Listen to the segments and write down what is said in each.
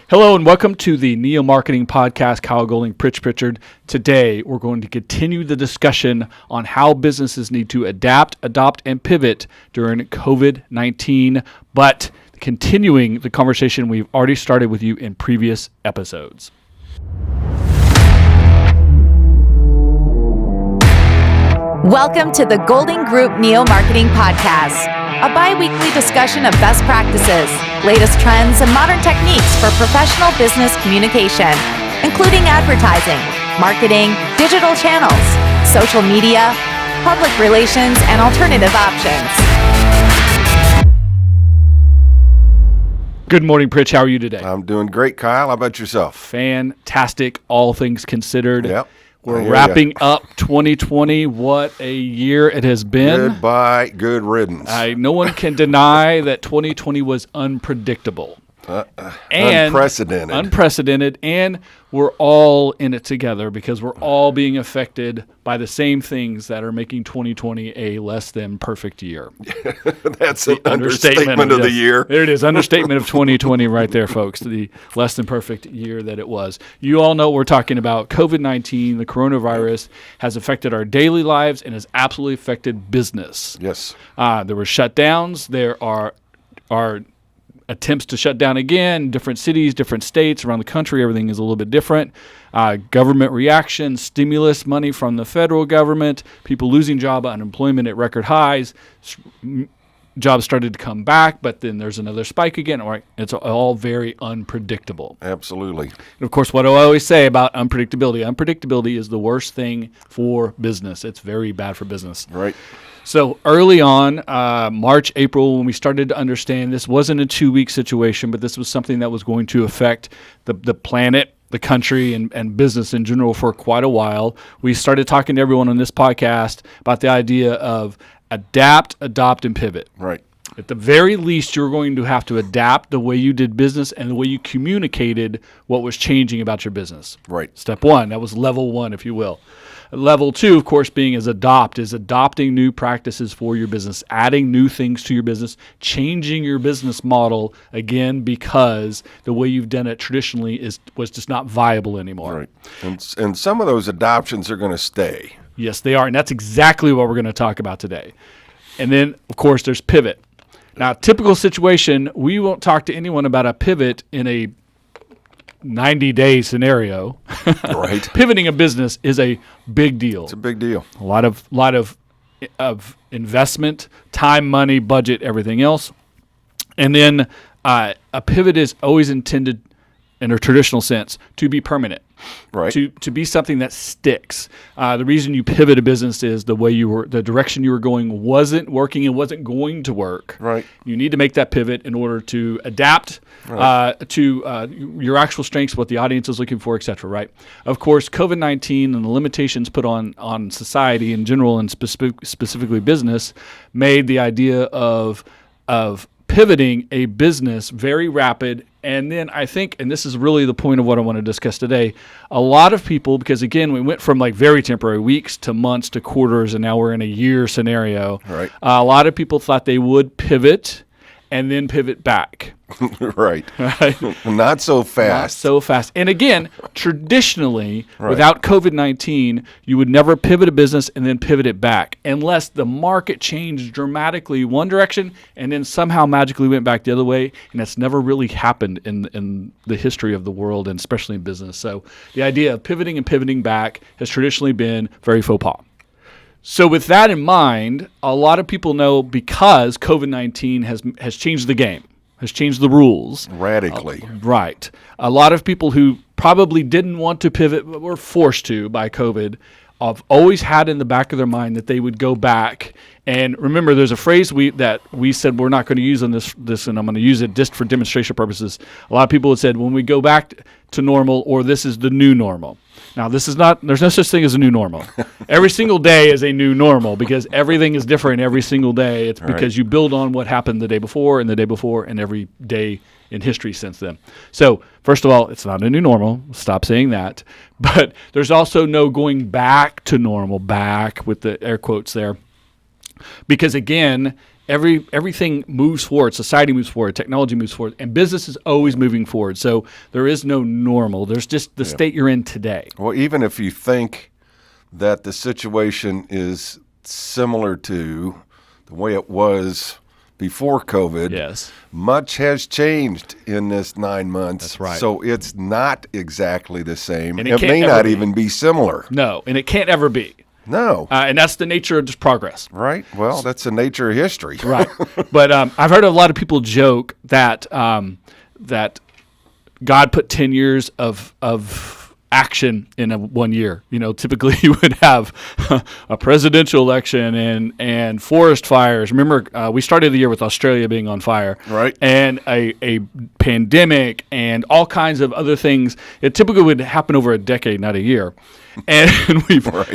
Hello and welcome to the NeoMarketing podcast. Kyle Golding, Pritch Pritchard. Today, we're going to continue the discussion on how businesses need to adapt, adopt, and pivot during COVID-19, but continuing the conversation we've already started with you in previous episodes. Welcome to the Golding Group NeoMarketing Podcast, a bi-weekly discussion of best practices, latest trends, and modern techniques for professional business communication, including advertising, marketing, digital channels, social media, public relations, and alternative options. Good morning, Pritch. How are you today? I'm doing great, Kyle. How about yourself? Fantastic, all things considered. Yep. We're wrapping up 2020. What a year it has been. Goodbye. Good riddance. No one can deny that 2020 was unpredictable. And unprecedented, and we're all in it together because we're all being affected by the same things that are making 2020 a less than perfect year. That's the understatement of the year. There it is, understatement of 2020 right there, folks, the less than perfect year that it was. You all know we're talking about COVID-19, the coronavirus has affected our daily lives and has absolutely affected business. Yes. There were shutdowns. There are attempts to shut down again, different cities, different states around the country. Everything is a little bit different. Government reaction, stimulus money from the federal government, people losing job, unemployment at record highs. Jobs started to come back, but then there's another spike again. All right, it's all very unpredictable. Absolutely. And of course, what do I always say about unpredictability? Unpredictability is the worst thing for business. It's very bad for business. Right. So early on, March, April, when we started to understand this wasn't a 2-week situation, but this was something that was going to affect the planet, the country, and business in general for quite a while, we started talking to everyone on this podcast about the idea of adapt, adopt, and pivot. Right. At the very least, you're going to have to adapt the way you did business and the way you communicated what was changing about your business. Right. Step one, that was level one, if you will. Level two, of course, being is adopting new practices for your business, adding new things to your business, changing your business model, again, because the way you've done it traditionally was just not viable anymore. Right. And some of those adoptions are going to stay. Yes, they are, and that's exactly what we're going to talk about today. And then, of course, there's pivot. Now, typical situation, we won't talk to anyone about a pivot in a 90-day scenario. Right. Pivoting a business is a big deal. It's a big deal. A lot of investment, time, money, budget, everything else. And then a pivot is always intended, in a traditional sense, to be permanent. Right. To be something that sticks. The reason you pivot a business is the direction you were going wasn't working and wasn't going to work. Right. You need to make that pivot in order to adapt to your actual strengths, what the audience is looking for, et cetera. Right. Of course, COVID-19 and the limitations put on society in general and specifically business made the idea of pivoting a business very rapid. And then I think, and this is really the point of what I want to discuss today, a lot of people, because again, we went from like very temporary weeks to months to quarters, and now we're in a year scenario. Right. A lot of people thought they would pivot and then pivot back. Right. Not so fast. Not so fast. And again, traditionally, without COVID-19, you would never pivot a business and then pivot it back unless the market changed dramatically one direction and then somehow magically went back the other way. And that's never really happened in the history of the world, and especially in business. So the idea of pivoting and pivoting back has traditionally been very faux pas. So with that in mind, a lot of people know because COVID-19 has changed the game, has changed the rules. Radically. Right. A lot of people who probably didn't want to pivot but were forced to by COVID have always had in the back of their mind that they would go back. And remember, there's a phrase that we said we're not going to use on this, and I'm going to use it just for demonstration purposes. A lot of people had said when we go back to normal, or this is the new normal. Now, there's no such thing as a new normal. Every single day is a new normal because everything is different every single day. It's because you build on what happened the day before and the day before and every day in history since then. So, first of all, it's not a new normal. Stop saying that. But there's also no going back to normal, back with the air quotes there. Because again, everything moves forward. Society moves forward. Technology moves forward. And business is always moving forward. So there is no normal. There's just the state you're in today. Well, even if you think that the situation is similar to the way it was before COVID, Yes. much has changed in this 9 months. That's right. So it's not exactly the same. And It can't may ever not be. even be similar. No, and it can't ever be. No. And that's the nature of just progress. Right? Well, that's the nature of history. Right. But I've heard a lot of people joke that that God put 10 years of action in 1 year. Typically you would have a presidential election and forest fires. Remember, we started the year with Australia being on fire. Right. And a pandemic and all kinds of other things. It typically would happen over a decade, not a year. And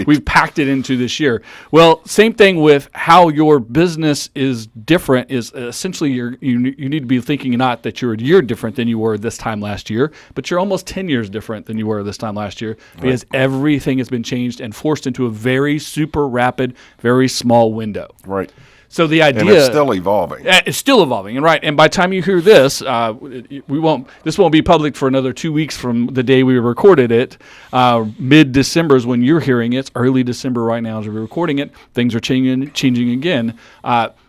we've packed it into this year. Well, same thing with how your business is different is essentially you need to be thinking not that you're a year different than you were this time last year, but you're almost 10 years different than you were this time last year because everything has been changed and forced into a very super rapid, very small window. Right. So the idea, And it's still evolving. It's still evolving, and right. And by the time you hear this, This won't be public for another 2 weeks from the day we recorded it. Mid-December is when you're hearing it. It's early December right now as we're recording it. Things are changing again.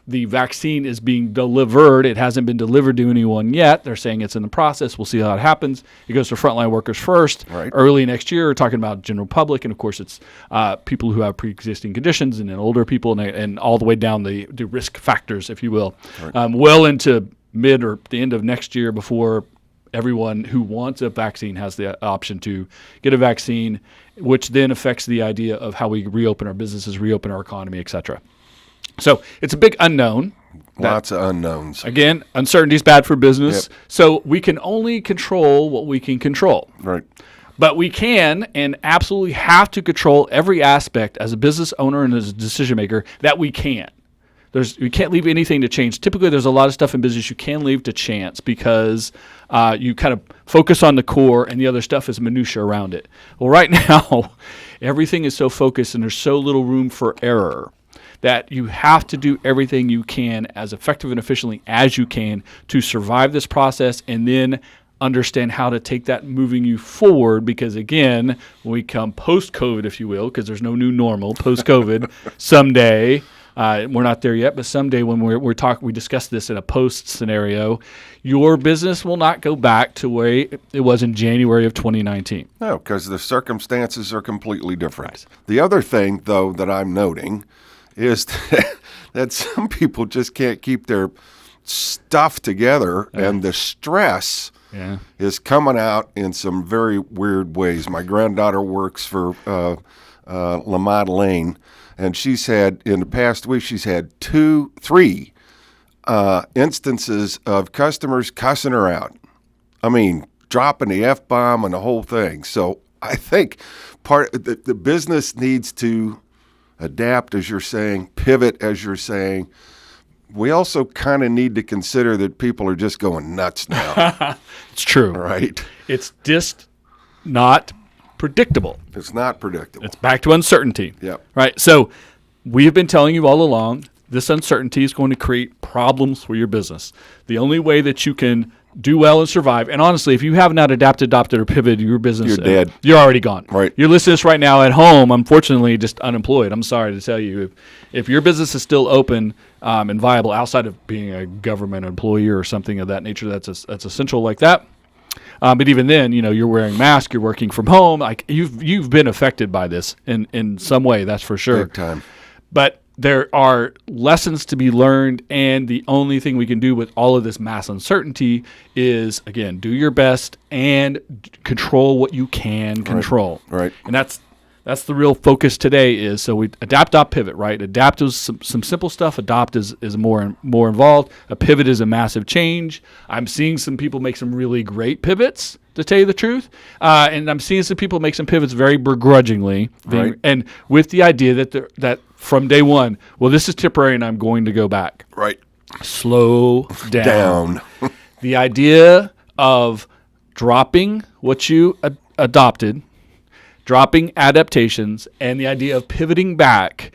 The vaccine is being delivered. It hasn't been delivered to anyone yet. They're saying it's in the process. We'll see how it happens. It goes to frontline workers first. Right. Early next year, we're talking about general public, and of course, it's people who have pre-existing conditions, and then older people, and all the way down the risk factors, if you will, well into mid or the end of next year before everyone who wants a vaccine has the option to get a vaccine, which then affects the idea of how we reopen our businesses, reopen our economy, et cetera. So it's a big unknown. Lots of unknowns. Again, uncertainty is bad for business. Yep. So we can only control what we can control. Right. But we can and absolutely have to control every aspect as a business owner and as a decision maker that we can. We can't leave anything to change. Typically, there's a lot of stuff in business you can leave to chance because you kind of focus on the core and the other stuff is minutia around it. Well, right now, everything is so focused and there's so little room for error that you have to do everything you can as effective and efficiently as you can to survive this process and then understand how to take that moving you forward because, again, when we come post-COVID, if you will, because there's no new normal post-COVID, someday, we're not there yet, but someday when we discuss this in a post scenario, your business will not go back to where it was in January of 2019. No, because the circumstances are completely different. Right. The other thing, though, that I'm noting is that some people just can't keep their stuff together, and the stress is coming out in some very weird ways. My granddaughter works for La Madeleine, and she's had, in the past week, she's had 3 instances of customers cussing her out. I mean, dropping the F-bomb and the whole thing. So I think the business needs to adapt, as you're saying, pivot, as you're saying. We also kind of need to consider that people are just going nuts now. It's true. Right? It's just not predictable. It's not predictable. It's back to uncertainty. Yep. Right? So we have been telling you all along, this uncertainty is going to create problems for your business. The only way that you can do well and survive, and honestly, if you have not adopted, or pivoted your business, you're dead. You're already gone. Right. You're listening to this right now at home, unfortunately, just unemployed. I'm sorry to tell you. If your business is still open and viable outside of being a government employee or something of that nature that's essential like that, but even then, you're wearing masks, you're working from home, like you've been affected by this in some way, that's for sure. Big time. But there are lessons to be learned, and the only thing we can do with all of this mass uncertainty is, again, do your best and control what you can control. Right. And that's the real focus today is, so we adapt, pivot, right? Adapt is some simple stuff. Adopt is more involved. A pivot is a massive change. I'm seeing some people make some really great pivots, to tell you the truth. And I'm seeing some people make some pivots very begrudgingly. Right. And with the idea that from day one, well, this is temporary and I'm going to go back. Right. Slow down. The idea of dropping what you adopted, dropping adaptations, and the idea of pivoting back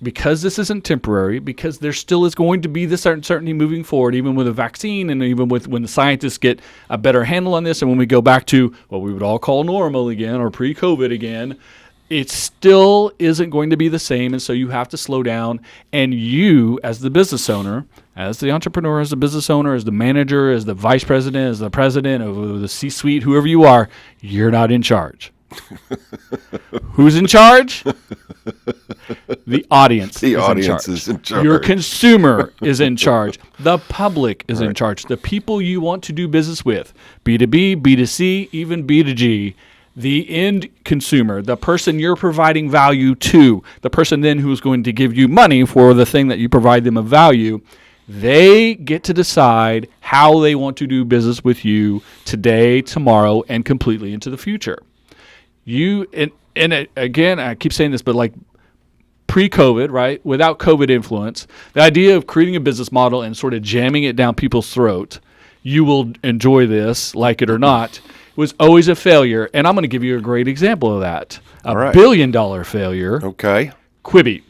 because this isn't temporary, because there still is going to be this uncertainty moving forward, even with a vaccine and even with when the scientists get a better handle on this, and when we go back to what we would all call normal again or pre-COVID again, it still isn't going to be the same. And so you have to slow down. And you, as the business owner, as the entrepreneur, as the business owner, as the manager, as the vice president, as the president of the C-suite, whoever you are, you're not in charge. Who's in charge? The audience. The audience is in charge. Your consumer is in charge. The public is in charge. The people you want to do business with, B2B, B2C, even B2G, the end consumer, the person you're providing value to, the person then who's going to give you money for the thing that you provide them of value, they get to decide how they want to do business with you today, tomorrow, and completely into the future. Again, I keep saying this, but like pre-COVID, right, without COVID influence, the idea of creating a business model and sort of jamming it down people's throat, you will enjoy this, like it or not, was always a failure. And I'm going to give you a great example of that. A billion-dollar failure. Okay. Quibi,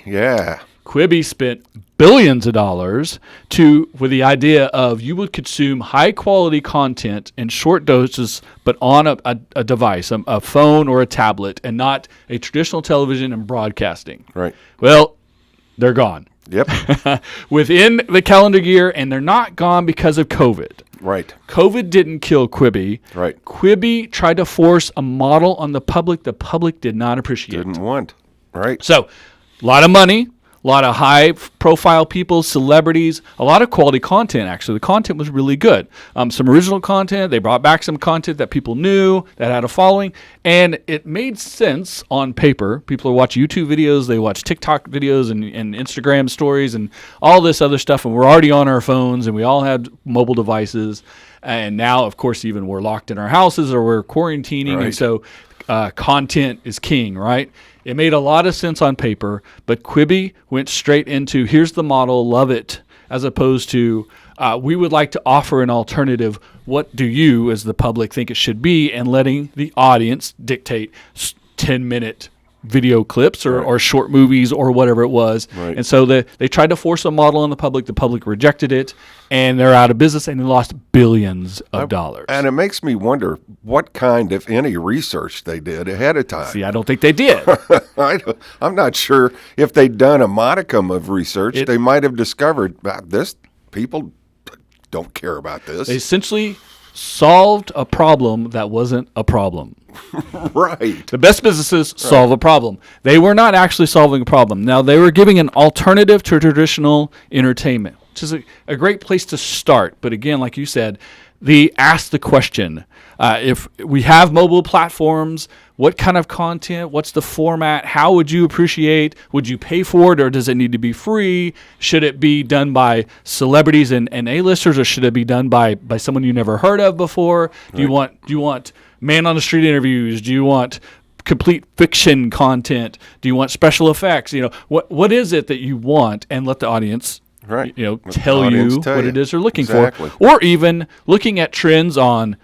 yeah. Quibi spent billions of dollars with the idea of you would consume high-quality content in short doses, but on a device, a phone or a tablet, and not a traditional television and broadcasting. Right. Well, they're gone. Yep. Within the calendar year, and they're not gone because of COVID. Right. COVID didn't kill Quibi. Right. Quibi tried to force a model on the public did not appreciate. Didn't want. Right. So, a lot of money, a lot of high-profile people, celebrities, a lot of quality content, actually. The content was really good. Some original content. They brought back some content that people knew, that had a following, and it made sense on paper. People watch YouTube videos, they watch TikTok videos and Instagram stories and all this other stuff, and we're already on our phones, and we all had mobile devices. And now, of course, even we're locked in our houses or we're quarantining, and so content is king, right? It made a lot of sense on paper, but Quibi went straight into, here's the model, love it, as opposed to, we would like to offer an alternative. What do you, as the public, think it should be? And letting the audience dictate 10-minute video clips or short movies or whatever it was. Right. And so they tried to force a model on the public rejected it, and they're out of business, and they lost billions of dollars. And it makes me wonder what kind, if any, research they did ahead of time. See, I don't think they did. I'm not sure if they'd done a modicum of research. They might have discovered this. People don't care about this. They essentially solved a problem that wasn't a problem. Right. The best businesses solve a problem. They were not actually solving a problem. Now, they were giving an alternative to traditional entertainment, which is a great place to start. But again, like you said, ask the question. If we have mobile platforms, what kind of content? What's the format? How would you appreciate? Would you pay for it, or does it need to be free? Should it be done by celebrities and A-listers, or should it be done by someone you never heard of before? Do you want man on the street interviews? Do you want complete fiction content? Do you want special effects? What is it that you want? And let the audience tell you what it is they're looking for. Or even looking at trends on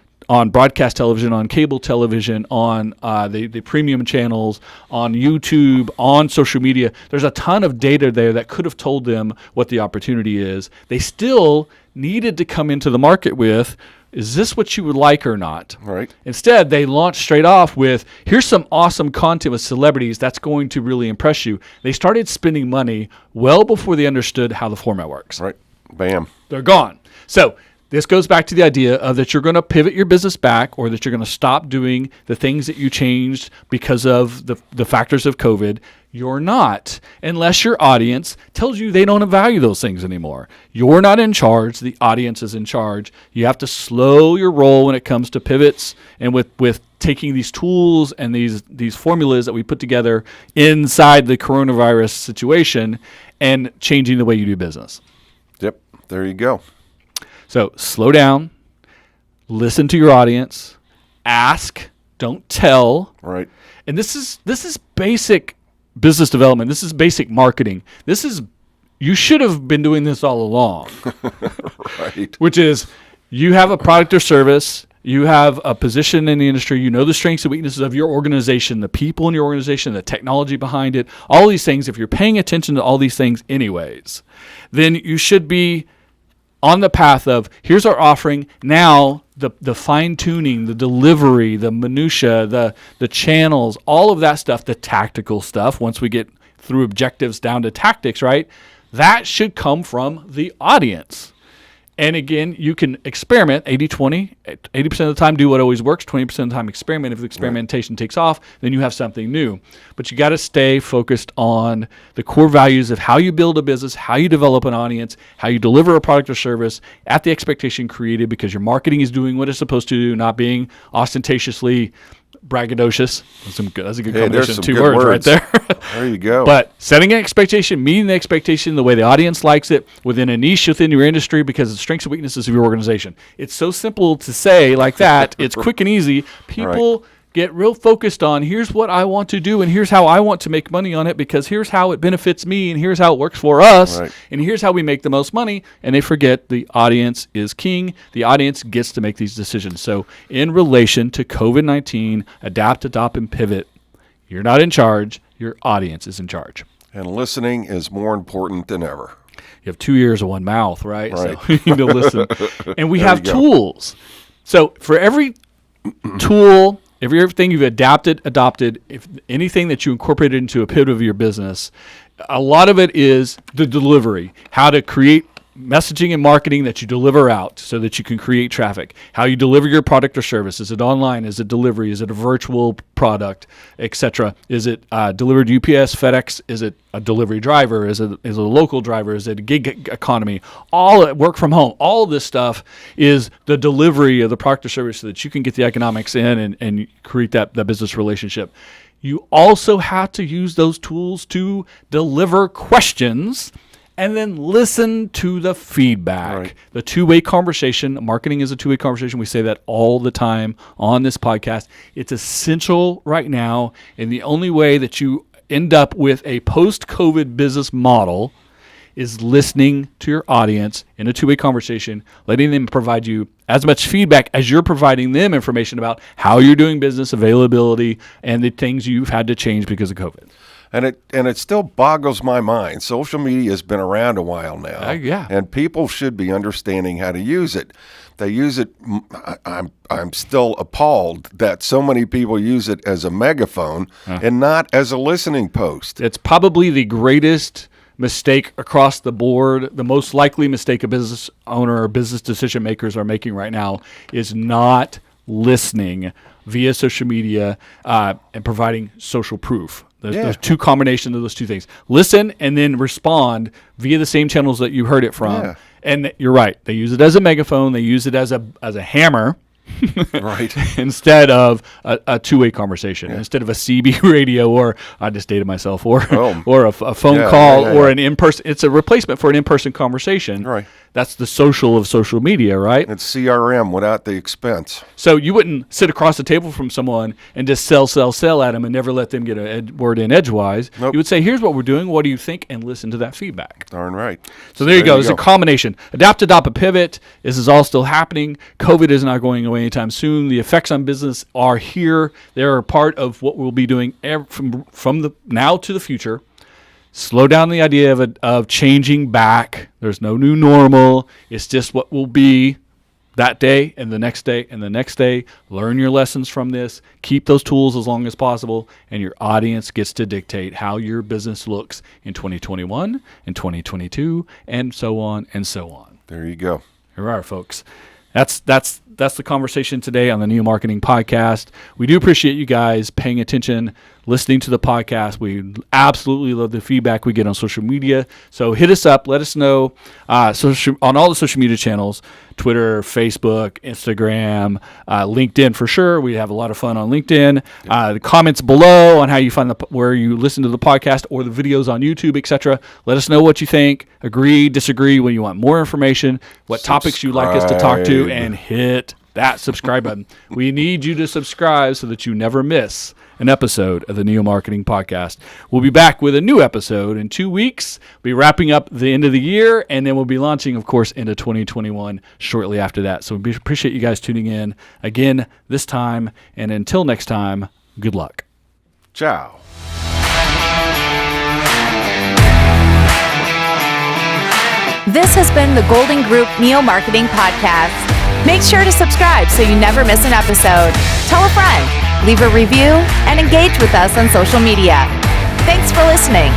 broadcast television, on cable television, on the premium channels, on YouTube, on social media. There's a ton of data there that could have told them what the opportunity is. They still needed to come into the market with, is this what you would like or not? Right. Instead, they launched straight off with, here's some awesome content with celebrities that's going to really impress you. They started spending money well before they understood how the format works. Right. Bam. They're gone. So this goes back to the idea of that you're going to pivot your business back, or that you're going to stop doing the things that you changed because of the factors of COVID. You're not, unless your audience tells you they don't value those things anymore. You're not in charge. The audience is in charge. You have to slow your roll when it comes to pivots, and with taking these tools and these formulas that we put together inside the coronavirus situation and changing the way you do business. Yep. There you go. So slow down, listen to your audience, ask, don't tell. Right. And this is basic business development. This is basic marketing. You should have been doing this all along. Right. Which is, you have a product or service, You have a position in the industry. You know the strengths and weaknesses of your organization, the people in your organization, the technology behind it, all these things. If you're paying attention to all these things anyways, then you should be on the path of, here's our offering. Now the fine-tuning, the delivery, the minutia, the channels, all of that stuff, the tactical stuff, once we get through objectives down to tactics, right? That should come from the audience. And again, you can experiment 80-20, 80% of the time do what always works, 20% of the time experiment. If the experimentation takes off, then you have something new. But you got to stay focused on the core values of how you build a business, how you develop an audience, how you deliver a product or service at the expectation created, because your marketing is doing what it's supposed to do, not being ostentatiously braggadocious. That's a good combination of 2 words right there. There you go. But setting an expectation, meeting the expectation the way the audience likes it within a niche within your industry, because of the strengths and weaknesses of your organization. It's so simple to say like that. It's quick and easy. People get real focused on, here's what I want to do and here's how I want to make money on it, because here's how it benefits me and here's how it works for us and here's how we make the most money. And they forget the audience is king. The audience gets to make these decisions. So in relation to COVID-19, adapt, adopt, and pivot. You're not in charge. Your audience is in charge. And listening is more important than ever. You have 2 ears and 1 mouth, right? So you need to listen. And we have tools. So for every tool, everything you've adopted, if anything that you incorporated into a pivot of your business, a lot of it is the delivery, how to create messaging and marketing that you deliver out so that you can create traffic, how you deliver your product or service. Is it online? Is it delivery? Is it a virtual product, etc.? Is it delivered UPS, FedEx? Is it a delivery driver? Is it a local driver? Is it a gig economy? All at work from home. All of this stuff is the delivery of the product or service so that you can get the economics in and create that business relationship. You also have to use those tools to deliver questions and then listen to the feedback. The two-way conversation. Marketing is a two-way conversation. We say that all the time on this podcast. It's essential right now, and the only way that you end up with a post-COVID business model is listening to your audience in a two-way conversation, letting them provide you as much feedback as you're providing them information about how you're doing business, availability, and the things you've had to change because of COVID. And it still boggles my mind. Social media has been around a while now, and people should be understanding how to use it. They use it. I'm still appalled that so many people use it as a megaphone and not as a listening post. It's probably the greatest mistake across the board. The most likely mistake a business owner or business decision makers are making right now is not listening via social media and providing social proof. There's two combinations of those two things. Listen and then respond via the same channels that you heard it from. Yeah. And you're right. They use it as a megaphone. They use it as a hammer. Instead of a two-way conversation, instead of a CB radio, or I just dated myself, or a phone call, or an in-person. It's a replacement for an in-person conversation. Right. That's the social of social media, right? It's CRM without the expense. So you wouldn't sit across the table from someone and just sell at them and never let them get a word in edgewise. Nope. You would say, here's what we're doing. What do you think? And listen to that feedback. Darn right. So there you go. It's a combination. Adapt, adopt, pivot. This is all still happening. COVID is not going away anytime soon. The effects on business are here. They're a part of what we'll be doing from the now to the future. Slow down the idea of changing back. There's no new normal. It's just what will be that day and the next day and the next day. Learn your lessons from this. Keep those tools as long as possible, and your audience gets to dictate how your business looks in 2021 and 2022 and so on and so on. There you go. Here are, folks. That's the conversation today on the NeoMarketing podcast. We do appreciate you guys paying attention, listening to the podcast. We absolutely love the feedback we get on social media. So hit us up. Let us know on all the social media channels, Twitter, Facebook, Instagram, LinkedIn for sure. We have a lot of fun on LinkedIn. The comments below on how you find where you listen to the podcast or the videos on YouTube, etc. Let us know what you think. Agree, disagree, when you want more information, what topics you'd like us to talk to, and hit that subscribe button. We need you to subscribe so that you never miss an episode of the NeoMarketing Podcast. We'll be back with a new episode in 2 weeks. We'll be wrapping up the end of the year, and then we'll be launching, of course, into 2021 shortly after that. So we appreciate you guys tuning in again this time, and until next time, good luck. Ciao. This has been the Golden Group NeoMarketing Podcast. Make sure to subscribe so you never miss an episode. Tell a friend, leave a review, and engage with us on social media. Thanks for listening.